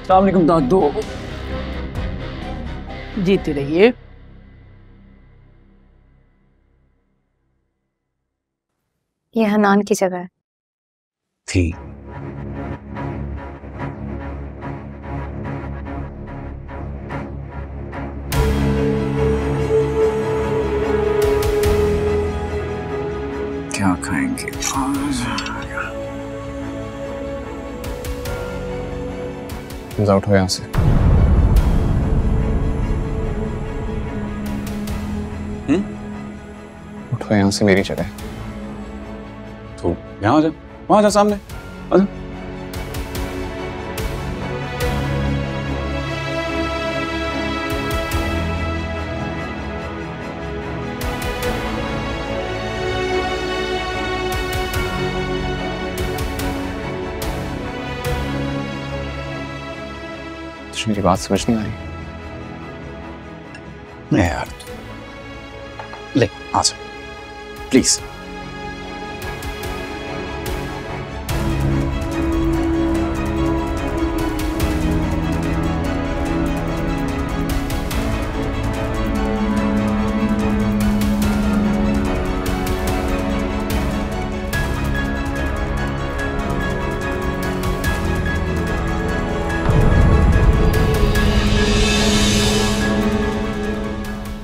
अस्सलाम वालेकुम दादू। जीते रहिए। ये हनान की जगह है। थी। क्या खाएंगे? उठो यहाँ से। उठो यहाँ से, मेरी जगह। तो यहाँ आ जा, वहां जा, सामने आ जा। तुझे मेरी बात समझ नहीं आ रही? नहीं यार, ले आ जा प्लीज।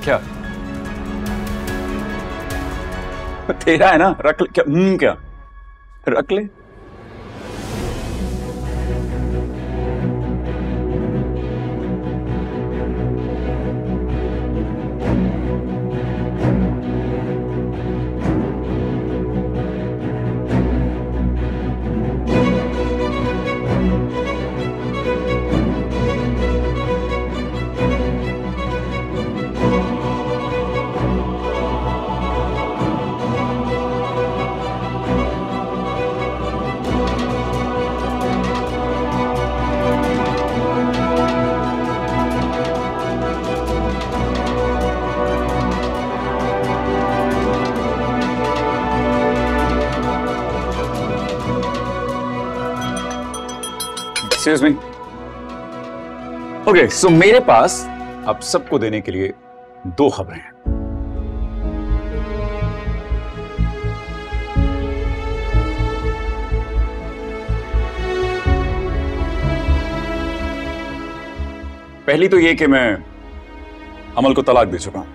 क्या तेरा है ना? रख ले। क्या क्या रख ले? Excuse me. Okay, so मेरे पास अब सबको देने के लिए दो खबरें हैं। पहली तो ये कि मैं अमल को तलाक दे चुका हूं।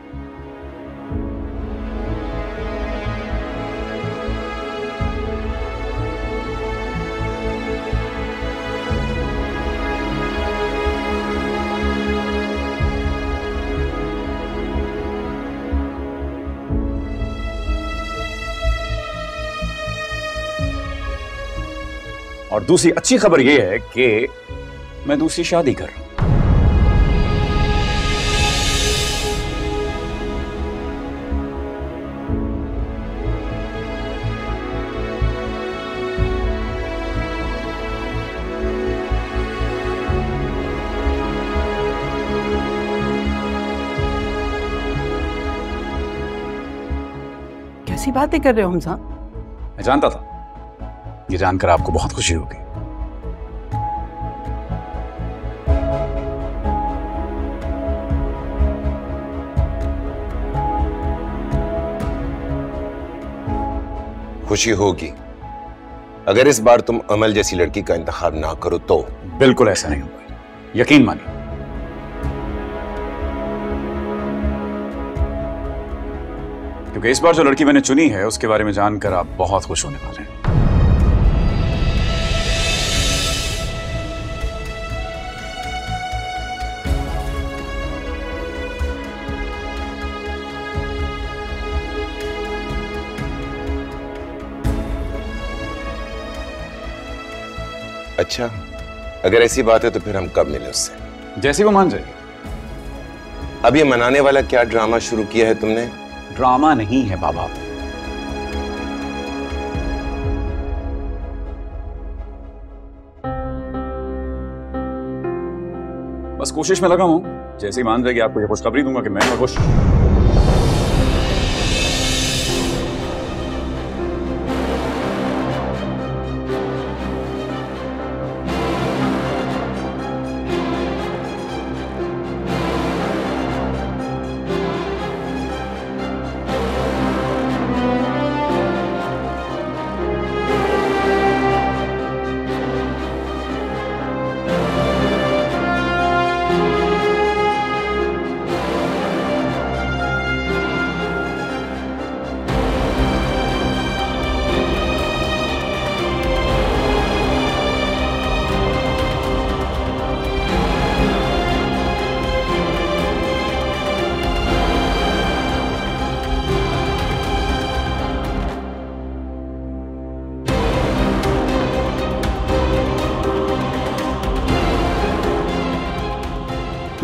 और दूसरी अच्छी खबर यह है कि मैं दूसरी शादी कर रहा हूं। कैसी बातें कर रहे हो हमजा? मैं जानता था, ये जानकर आपको बहुत खुशी होगी। खुशी होगी अगर इस बार तुम अमल जैसी लड़की का इंतखाब ना करो तो। बिल्कुल ऐसा नहीं होगा, यकीन मानिए। क्योंकि इस बार जो लड़की मैंने चुनी है उसके बारे में जानकर आप बहुत खुश होने वाले हैं। अच्छा, अगर ऐसी बात है तो फिर हम कब मिले उससे? जैसे वो मान जाएगी। अब ये मनाने वाला क्या ड्रामा शुरू किया है तुमने? ड्रामा नहीं है बाबा, बस कोशिश में लगा हूं। जैसे ही मान जाएगी आपको ये खुशखबरी दूंगा कि मैं खुश।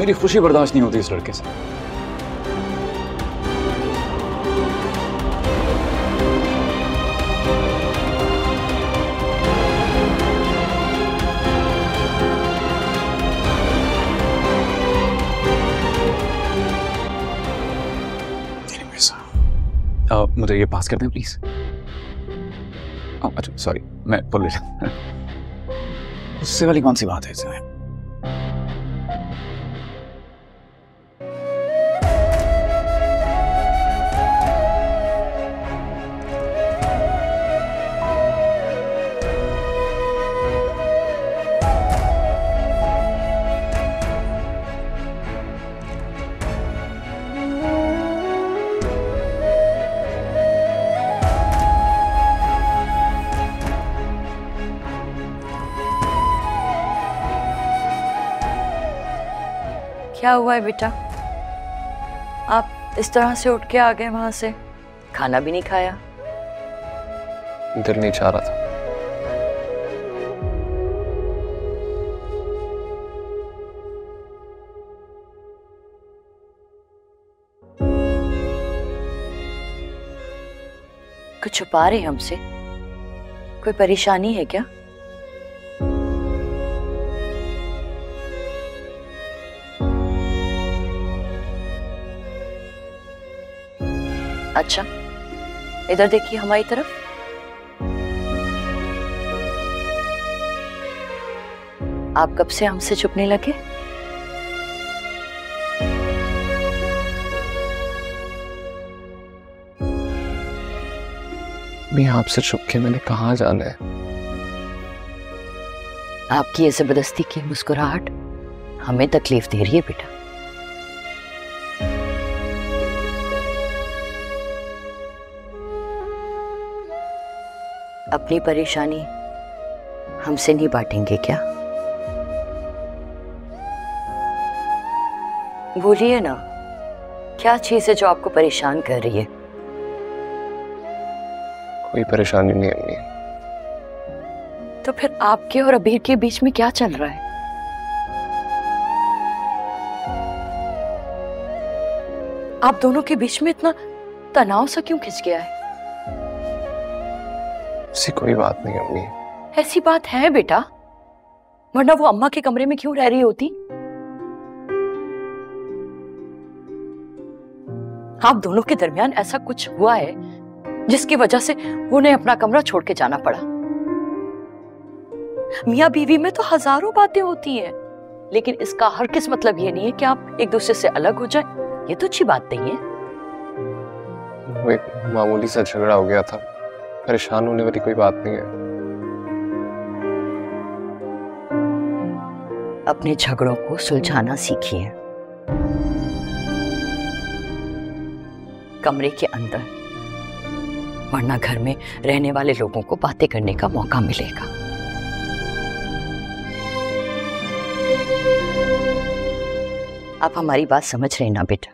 मेरी खुशी बर्दाश्त नहीं होती इस लड़के से। मुझे ये पास कर दें प्लीज। अच्छा सॉरी, मैं बोल रहा। उससे वाली कौन सी बात है इसमें? क्या हुआ है बेटा? आप इस तरह से उठ के आ गए वहां से, खाना भी नहीं खाया? दिल नहीं चाह रहा था। कुछ छुपा रहे हमसे? कोई परेशानी है क्या? अच्छा, इधर देखिए हमारी तरफ। आप कब से हमसे छुपने लगे? मैं आपसे छुप के मैंने कहाँ जाना है? आपकी ये जबरदस्ती की मुस्कुराहट हमें तकलीफ दे रही है बेटा। अपनी परेशानी हमसे नहीं बांटेंगे क्या? बोलिए ना, क्या चीज है जो आपको परेशान कर रही है? कोई परेशानी नहीं अम्मी। तो फिर आपके और अबीर के बीच में क्या चल रहा है? आप दोनों के बीच में इतना तनाव सा क्यों खिंच गया है? ऐसी कोई बात नहीं अम्मी। ऐसी बात है बेटा, वरना वो अम्मा के कमरे में क्यों रह रही होती? आप दोनों के दरमियान ऐसा कुछ हुआ है जिसकी वजह से उन्हें अपना कमरा छोड़ के जाना पड़ा। मियां बीवी में तो हजारों बातें होती हैं, लेकिन इसका हर किस मतलब ये नहीं है कि आप एक दूसरे से अलग हो जाए। ये तो अच्छी बात नहीं है। वो एक मामूली सा झगड़ा हो गया था, परेशान होने वाली कोई बात नहीं है। अपने झगड़ों को सुलझाना सीखिए। कमरे के अंदर, वरना घर में रहने वाले लोगों को बातें करने का मौका मिलेगा। आप हमारी बात समझ रहे हैं ना बेटा?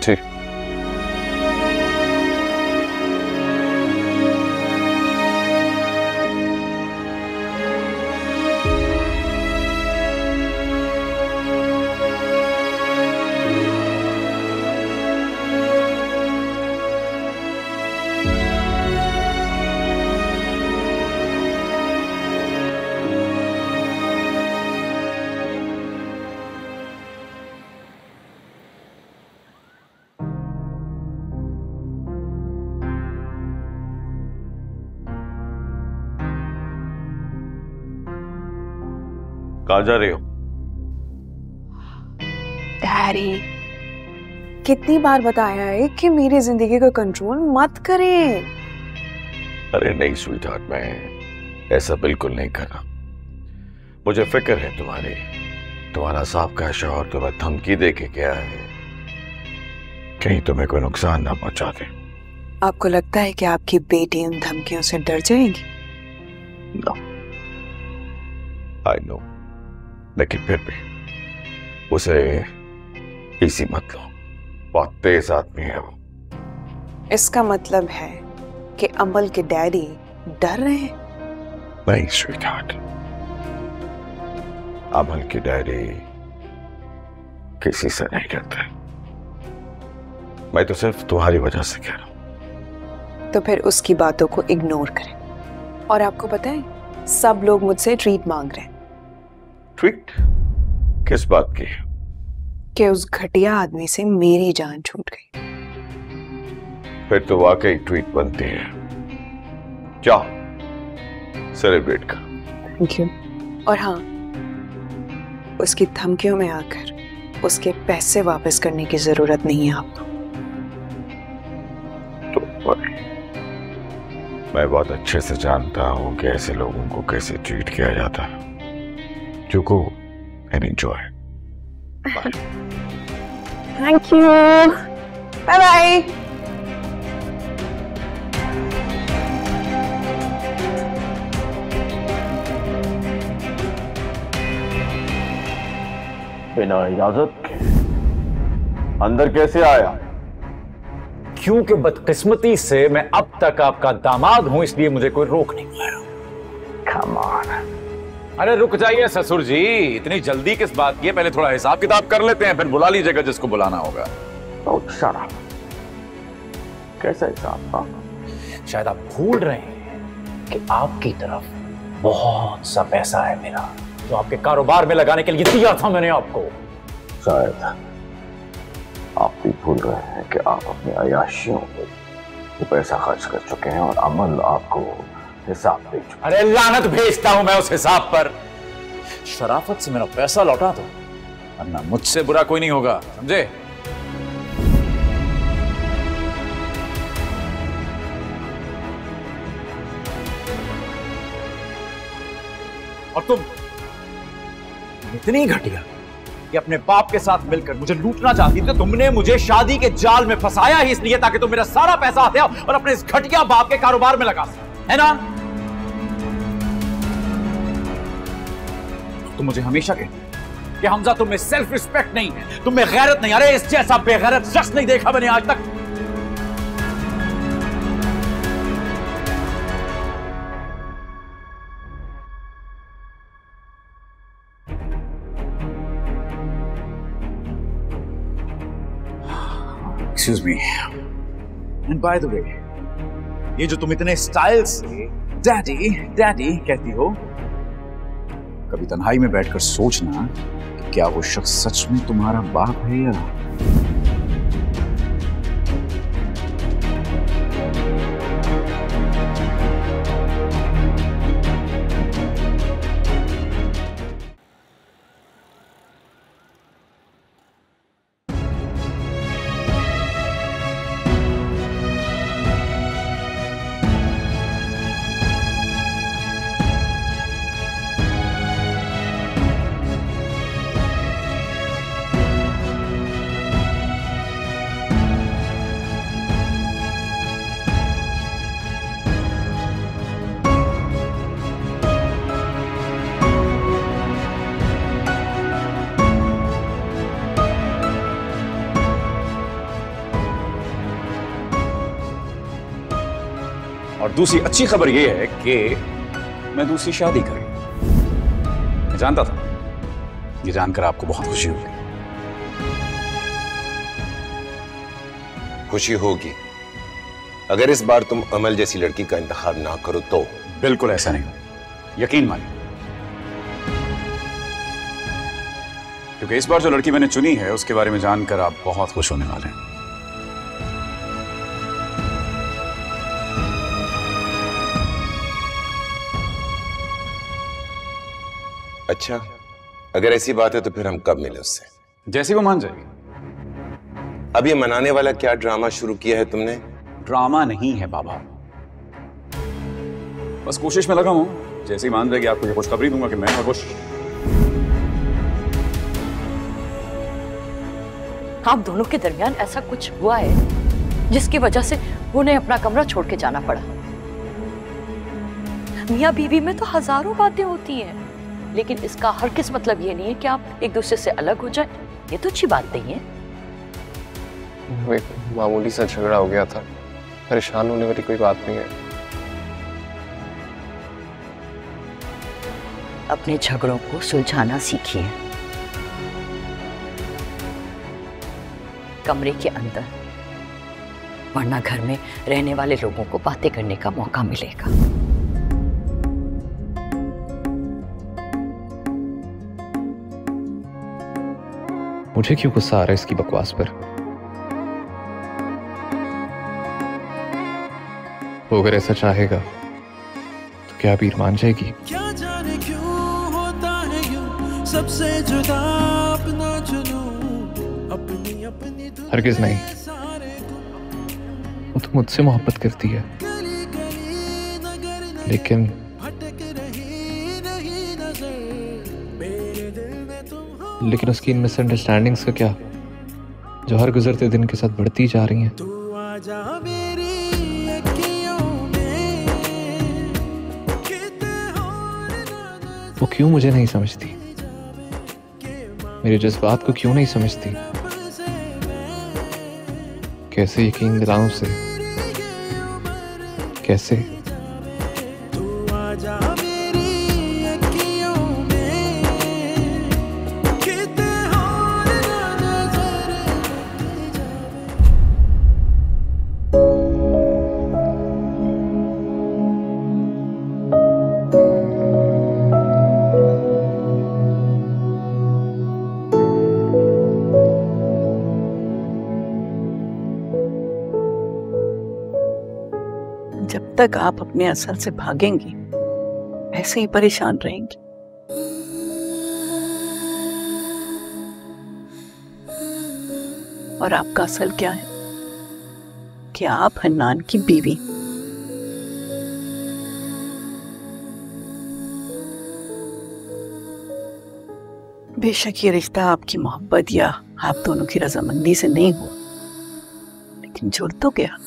ठीक। कहाँ जा रहे हो? डैडी, कितनी बार बताया है कि मेरी जिंदगी को कंट्रोल मत करें। अरे नहीं स्वीट हार्ट, मैं ऐसा बिल्कुल नहीं कर रहा। मुझे फिक्र है तुम्हारी। तुम्हारा साहब का शौहर तुम्हें धमकी दे के गया है, कहीं तुम्हें कोई नुकसान ना पहुंचा दे। आपको लगता है कि आपकी बेटी उन धमकियों से डर जाएगी? नो, आई नो, लेकिन फिर भी उसे इसी मत लो। बहुत तेज आदमी है वो। इसका मतलब है कि अमल के डैडी डर रहे हैं। नहीं स्वीटहार्ट, अमल की डैडी किसी से नहीं डरते। मैं तो सिर्फ तुम्हारी वजह से कह रहा हूं। तो फिर उसकी बातों को इग्नोर करें। और आपको पता है, सब लोग मुझसे ट्रीट मांग रहे हैं। ट्वीट किस बात की? कि उस घटिया आदमी से मेरी जान छूट गई। फिर तो वाकई ट्वीट बनती है। क्या सेलिब्रेट कर। Thank you. और हाँ, उसकी धमकियों में आकर उसके पैसे वापस करने की जरूरत नहीं है आपको। तो मैं बहुत अच्छे से जानता हूं कि ऐसे लोगों को कैसे ट्रीट किया जाता है। You go and enjoy. Bye. Thank you. Bye bye. बिना इजाजत के अंदर कैसे आया? क्योंकि बदकिस्मती से मैं अब तक आपका दामाद हूं, इसलिए मुझे कोई रोक नहीं पाया। Come on. अरे रुक जाइए ससुर जी, इतनी जल्दी किस बात की है? पहले थोड़ा हिसाब किताब कर लेते हैं, फिर बुला लीजिएगा जिसको बुलाना होगा। शराब कैसा हिसाब? शायद आप भूल रहे हैं कि आपकी तरफ बहुत सा पैसा है मेरा, जो आपके कारोबार में लगाने के लिए दिया था मैंने आपको। शायद आप भी भूल रहे हैं कि आप अपनी अयाशियों में वो पैसा खर्च कर चुके हैं और अमल आपको हिसाब दे चुका। अरे लानत भेजता हूं मैं उस हिसाब पर। शराफत से मेरा पैसा लौटा दो, वरना मुझसे बुरा कोई नहीं होगा, समझे? और तुम इतनी घटिया कि अपने बाप के साथ मिलकर मुझे लूटना चाहती थी। तुमने मुझे शादी के जाल में फंसाया ही इसलिए ताकि तुम मेरा सारा पैसा आते और अपने इस घटिया बाप के कारोबार में लगा, है ना? तुम मुझे हमेशा कहते कि हमजा तुम्हें सेल्फ रिस्पेक्ट नहीं है, तुम्हें गैरत नहीं। अरे इस जैसा बेगैरत शख्स नहीं देखा मैंने आज तक। Excuse me. And by the way, ये जो तुम इतने स्टाइल से डैडी डैडी कहती हो, कभी तन्हाई में बैठकर सोचना कि क्या वो शख्स सच में तुम्हारा बाप है या? और दूसरी अच्छी खबर यह है कि मैं दूसरी शादी करी। मैं जानता था, ये जानकर आपको बहुत खुशी होगी। खुशी होगी अगर इस बार तुम अमल जैसी लड़की का इंतखाब ना करो तो। बिल्कुल ऐसा नहीं, यकीन मानिए, क्योंकि इस बार जो लड़की मैंने चुनी है उसके बारे में जानकर आप बहुत खुश होने वाले हैं। अच्छा, अगर ऐसी बात है तो फिर हम कब मिले उससे? जैसी वो मान जाएगी। अब ये मनाने वाला क्या ड्रामा शुरू किया है तुमने? ड्रामा नहीं है बाबा, बस कोशिश में लगा हूं। जैसे ही मान जाएगी आपको ये खुशखबरी दूंगा कि मैं खुश। आप दोनों के दरमियान ऐसा कुछ हुआ है जिसकी वजह से उन्हें अपना कमरा छोड़ के जाना पड़ा? मियां बीवी में तो हजारों बातें होती हैं, लेकिन इसका हरगिज़ मतलब ये नहीं है कि आप एक दूसरे से अलग हो जाए। ये तो अच्छी बात नहीं है। वो एक मामूली सा झगड़ा हो गया था, परेशान होने वाली कोई बात नहीं है। अपने झगड़ों को सुलझाना सीखिए, कमरे के अंदर, वरना घर में रहने वाले लोगों को बातें करने का मौका मिलेगा। मुझे क्यों गुस्सा आ रहा है इसकी बकवास पर? वो अगर ऐसा चाहेगा तो क्या बीर मान जाएगी? क्या जाने क्यों होता है यूं, सबसे जुदा अपना चुनूं, अपनी अपनी हरगिज नहीं। वो तो मुझसे मोहब्बत करती है, लेकिन उसकी इन मिसअंडरस्टैंडिंग्स का क्या, जो हर गुजरते दिन के साथ बढ़ती जा रही हैं। वो क्यों मुझे नहीं समझती, मेरे जज्बात को क्यों नहीं समझती? कैसे यकीन दिलाऊं उसे, कैसे? जब तक आप अपने असल से भागेंगी ऐसे ही परेशान रहेंगी। और आपका असल क्या है कि आप हन्नान की बीवी। बेशक ये रिश्ता आपकी मोहब्बत या आप दोनों की रजामंदी से नहीं हुआ, लेकिन जुड़ तो गया।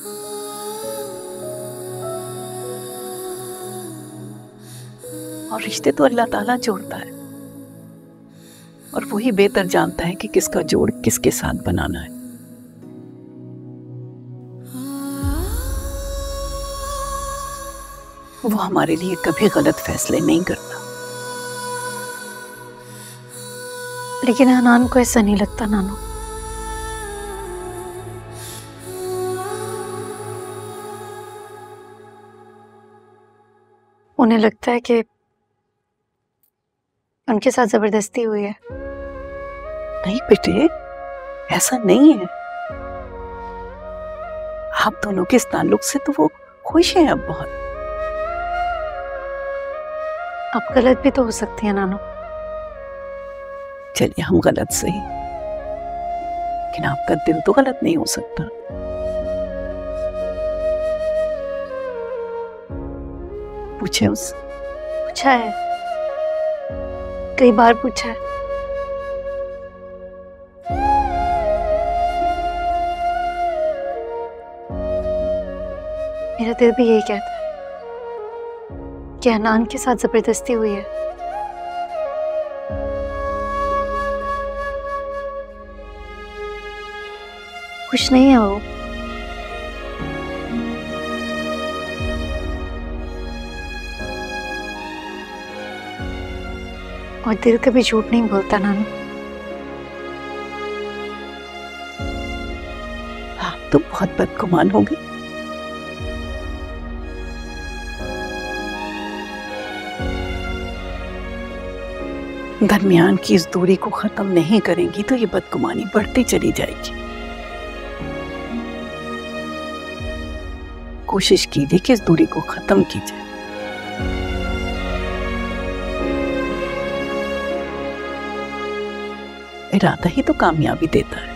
और रिश्ते तो अल्लाह ताला जोड़ता है, और वही बेहतर जानता है कि किसका जोड़ किसके साथ बनाना है। वो हमारे लिए कभी गलत फैसले नहीं करता। लेकिन हनान को ऐसा नहीं लगता नानू। उन्हें लगता है कि उनके साथ जबरदस्ती हुई है। नहीं बेटे, ऐसा नहीं है। आप दोनों के इस ताल्लुक से तो वो खुश हैं अब बहुत। आप गलत भी तो हो सकती है नानू। चलिए हम गलत सही, लेकिन आपका दिल तो गलत नहीं हो सकता। पूछे उससे। पूछा है, कई बार पूछा है। मेरा दिल भी यही कहता है कि हनान के साथ जबरदस्ती हुई है। खुश नहीं है वो। और दिल कभी झूठ नहीं बोलता नानू। आप तो बहुत बदगुमान हो गई। दरमियान की इस दूरी को खत्म नहीं करेंगी तो ये बदगुमानी बढ़ती चली जाएगी। कोशिश कीजिए कि इस दूरी को खत्म कीजिए। इरादा ही तो कामयाबी देता है।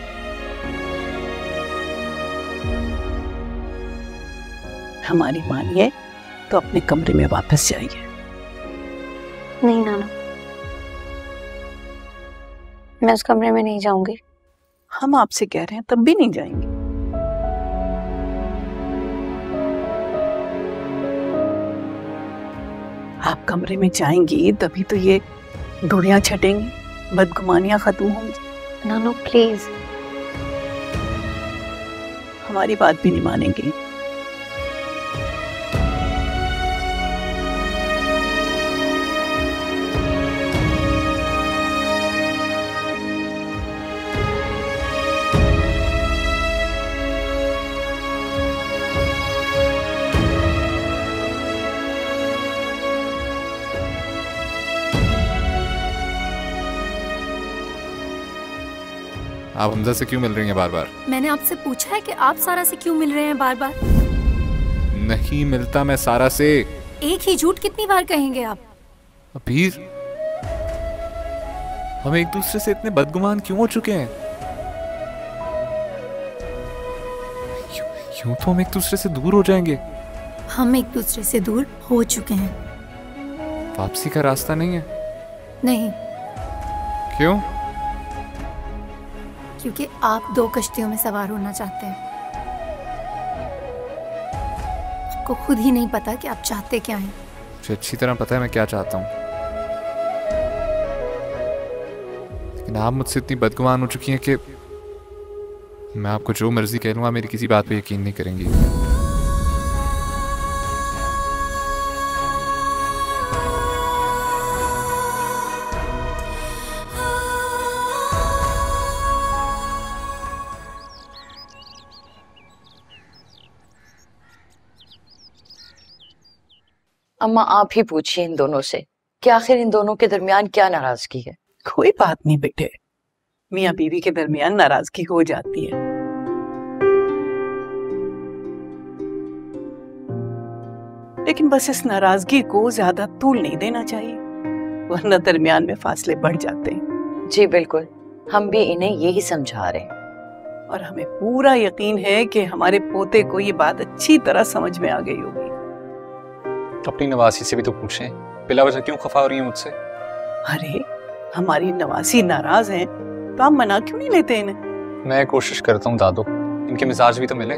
हमारी मानिए तो अपने कमरे में वापस जाइए। नहीं नाना, मैं उस कमरे में नहीं जाऊंगी। हम आपसे कह रहे हैं तब भी नहीं जाएंगे। आप कमरे में जाएंगी तभी तो ये दूरियां छटेंगी, बदगुमानियां खत्म होंगी। नानू प्लीज। हमारी बात भी नहीं मानेंगे आप हमजा से क्यों मिल रही हैं बार बार? मैंने आपसे पूछा है कि आप सारा से क्यों मिल रहे हैं बार बार? नहीं मिलता मैं सारा से। एक ही झूठ कितनी बार कहेंगे आप? अभी हम एक दूसरे से इतने बदगुमान क्यों हो चुके हैं? यूं तो हम एक दूसरे से दूर हो जाएंगे। हम एक दूसरे से दूर हो चुके हैं। वापसी का रास्ता नहीं है? नहीं। क्यों? क्योंकि आप 2 कश्तियों में सवार होना चाहते हैं। आपको खुद ही नहीं पता कि आप चाहते क्या हैं। मुझे अच्छी तरह पता है मैं क्या चाहता हूँ, लेकिन आप मुझसे इतनी बदगुमान हो चुकी हैं कि मैं आपको जो मर्जी कह लूँगा मेरी किसी बात पे यकीन नहीं करेंगी। अम्मा आप ही पूछिए इन दोनों से कि आखिर इन दोनों के दरमियान क्या नाराजगी है। कोई बात नहीं बेटे, मियाँ बीवी के दरमियान नाराजगी हो जाती है। लेकिन बस इस नाराजगी को ज्यादा तूल नहीं देना चाहिए, वरना दरमियान में फासले बढ़ जाते हैं। जी बिल्कुल, हम भी इन्हें यही समझा रहे हैं और हमें पूरा यकीन है कि हमारे पोते को ये बात अच्छी तरह समझ में आ गई होगी। अपनी नवासी से भी तो पूछें, बिला वजह क्यों खफा हो रही है मुझसे? अरे हमारी नवासी नाराज हैं तो आप मना क्यों नहीं लेते इन्हें? मैं कोशिश करता हूँ दादो, इनके मिजाज भी तो मिले।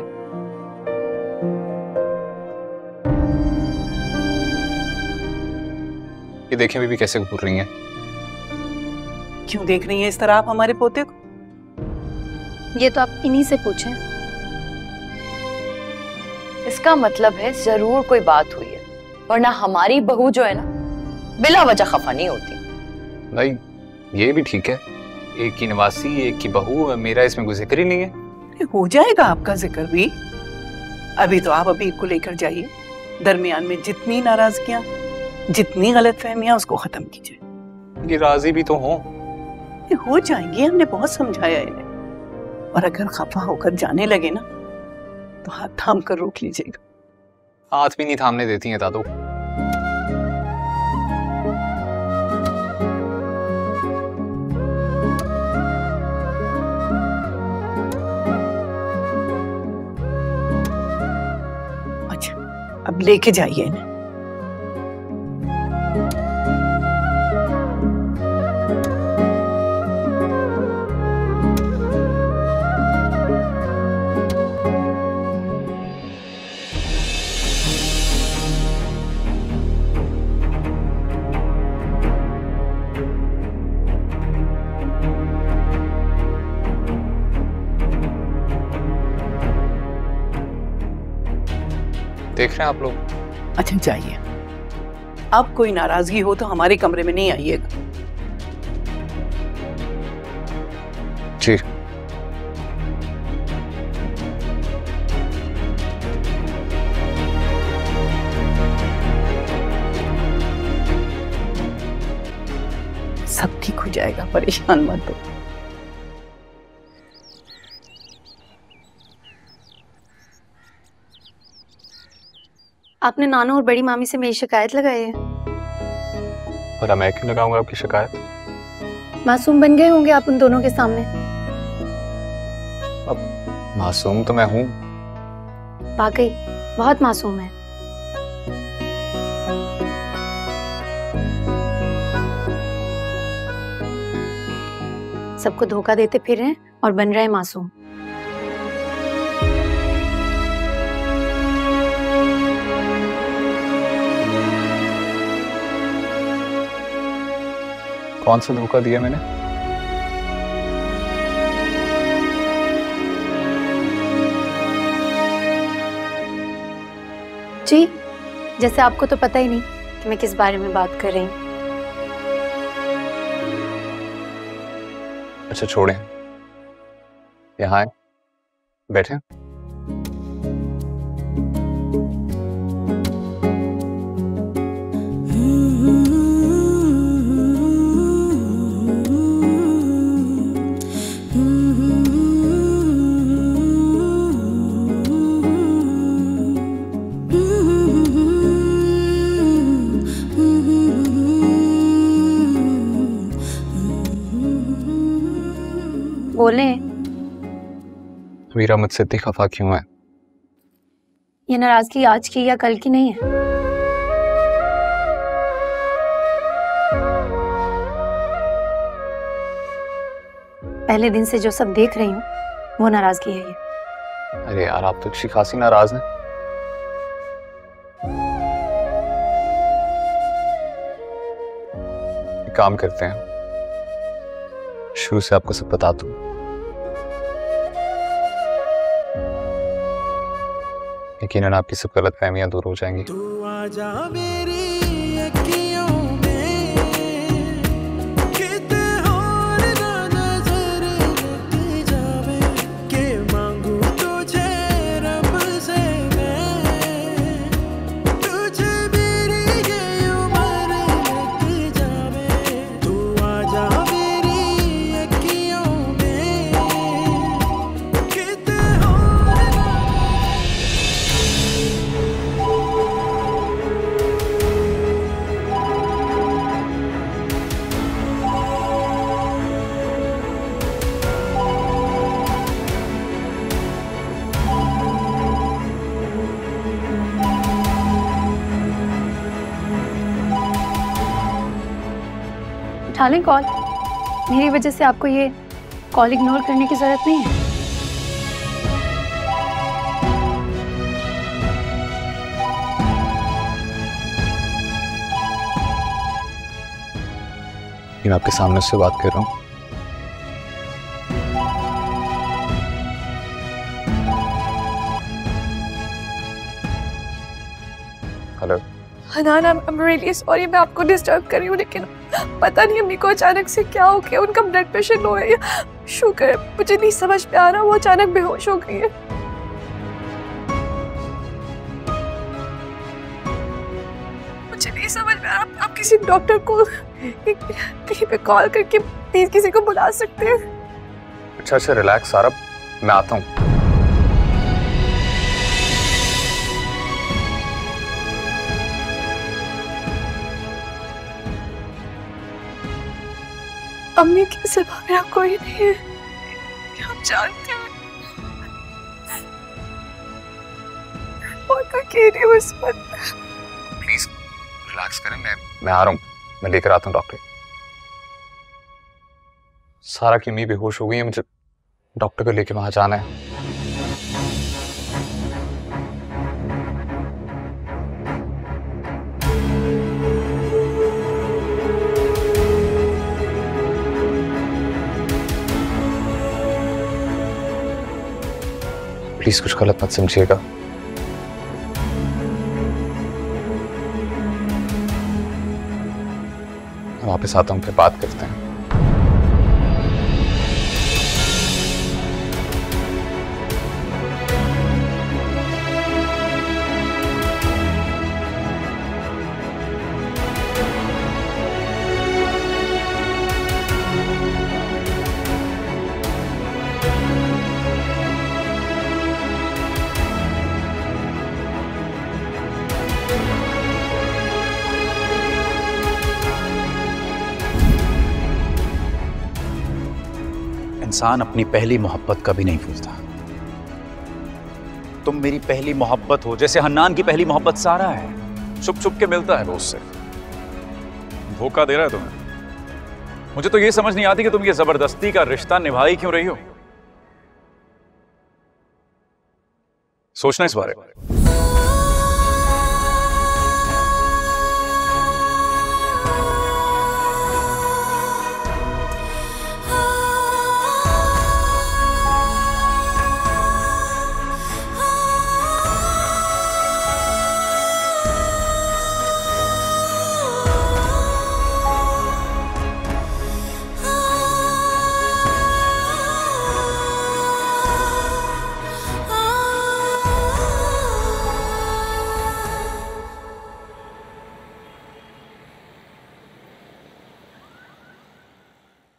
ये देखें बीबी कैसे घूर रही हैं। क्यों देख रही हैं इस तरह आप हमारे पोते को? ये तो आप इन्हीं से पूछें। इसका मतलब है जरूर कोई बात हुई है, वरना हमारी बहू जो है ना बिला वजह खफा नहीं होती। भाई ये भी ठीक है, एक की नवासी एक की बहू, मेरा इसमें कोई जिक्र ही नहीं है। हो जाएगा आपका जिक्र भी। अभी तो आप अभी को लेकर जाइए, दरमियान में जितनी नाराजगियां जितनी गलतफहमियां उसको खत्म कीजिए। ये राजी भी तो हो जाएंगी, हमने बहुत समझाया इन्हें। और अगर खफा होकर जाने लगे ना तो हाथ थाम कर रोक लीजिएगा। हाथ भी नहीं थामने देती हैं दादू। अच्छा अब लेके जाइए इन्हें। देख रहे हैं आप लोग? अच्छा जाइए, अब कोई नाराजगी हो तो हमारे कमरे में नहीं आइएगा। जी। सब ठीक हो जाएगा, परेशान मत हो। आपने नानू और बड़ी मामी से मेरी शिकायत लगाई है। भला मैं क्यों लगाऊंगा आपकी शिकायत? मासूम बन गए होंगे आप उन दोनों के सामने। अब मासूम तो मैं हूं। वाकई बहुत मासूम है। सबको धोखा देते फिर रहे हैं और बन रहे हैं मासूम। कौन सा धोखा दिया मैंने? जी, जैसे आपको तो पता ही नहीं कि मैं किस बारे में बात कर रही हूँ। अच्छा छोड़ें, यहाँ आए, बैठे। Mm-hmm. बोलें। वीरा मुझसे इतनी खफा क्यों है? ये नाराजगी आज की या कल की नहीं है। पहले दिन से जो सब देख रही हूँ वो नाराजगी है ये। अरे यार, आप तो अच्छी खासी नाराज हैं। एक काम करते हैं, शुरू से आपको सब बता दूं। यकीनन आपकी सब गलतफहमियां दूर हो जाएंगी। तू आजा मेरी अखियों में, किते और ना नजर लग जावे, के मांगू तुझे रब से मैं, तुझे मेरी ये उम्र लग जावे। तू आजा मेरी अखियों में, किते और ना। उठा लें कॉल। मेरी वजह से आपको ये कॉल इग्नोर करने की जरूरत नहीं है। मैं आपके सामने से बात कर रहा हूँ। Hello Hanan, I'm really sorry, मैं आपको डिस्टर्ब कर रही हूँ, लेकिन पता नहीं अम्मी को अचानक से क्या हो गया। उनका ब्लड प्रेशर लो है या शुगर है, मुझे नहीं समझ में आ रहा। वो अचानक बेहोश हो गई है। मुझे नहीं समझ में आ रहा। आप किसी डॉक्टर को कहीं पे कॉल करके प्लीज किसी को बुला सकते हैं? अच्छा रिलैक्स सारा, मैं आता हूँ। अम्मी के सिवा मेरा कोई नहीं है, आप जानते हैं। बहुत अकेली हूँ इस वक्त। प्लीज रिलैक्स करें, मैं आ रहा हूँ, मैं लेकर आता हूँ डॉक्टर। सारा की अम्मी बेहोश हो गई है, मुझे डॉक्टर को लेके वहां जाना है। प्लीज कुछ गलत मत समझिएगा। मैं वापस आता हूँ, फिर बात करते हैं। इंसान अपनी पहली मोहब्बत कभी नहीं भूलता। तुम मेरी पहली मोहब्बत हो, जैसे हन्नान की पहली मोहब्बत सारा है। छुप छुप के मिलता है वो उससे, धोखा दे रहा है तुम्हें। मुझे तो ये समझ नहीं आती कि तुम ये जबरदस्ती का रिश्ता निभाई क्यों रही हो। सोचना इस बारे में।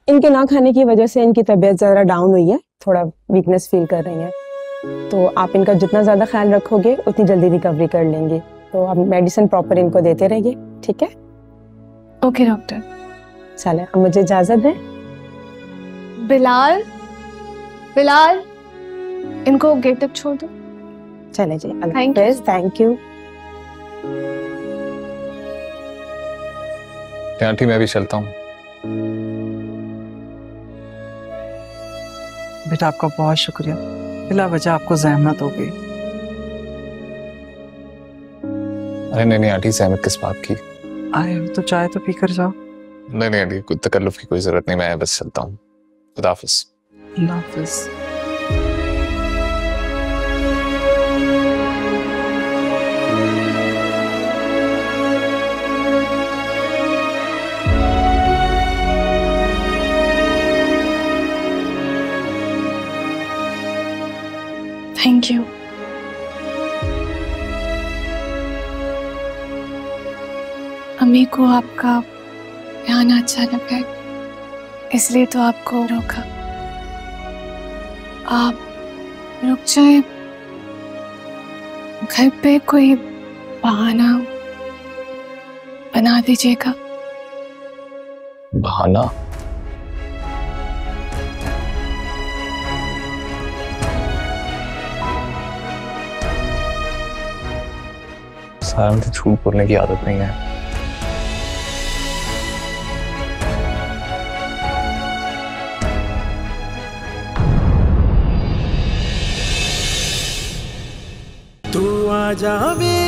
इनके ना खाने की वजह से इनकी तबीयत ज़रा डाउन हुई है, थोड़ा वीकनेस फील कर रही हैं। तो आप इनका जितना ज़्यादा ख्याल रखोगे उतनी जल्दी रिकवरी कर लेंगे। तो आप मेडिसिन प्रॉपर इनको देते रहिए, ठीक है? Okay doctor. चले, अब मुझे इजाज़त दें। बिलाल, फिलहाल इनको गेट तक छोड़ दो। चले जी, Thank you. Thank you. Aunty मैं भी चलता हूँ। बेटा आपका बहुत शुक्रिया, बिला वजह आपको जहमत हो गई। अरे नहीं आंटी, सहमत किस बात की? आए हो तो चाय तो पीकर जाओ। नहीं आंटी, कोई तकल्लुफ की कोई जरूरत नहीं, मैं बस चलता हूँ। खुदा हाफिज। अल्लाह हाफिज। Thank you. अम्मी को आपका बयान अच्छा लगा, इसलिए तो आपको रोका। आप रुक जाए, घर पे कोई बहाना बना दीजिएगा। बहाना? सारा मुझे झूठ बोलने की आदत नहीं है। तू आजा मेरे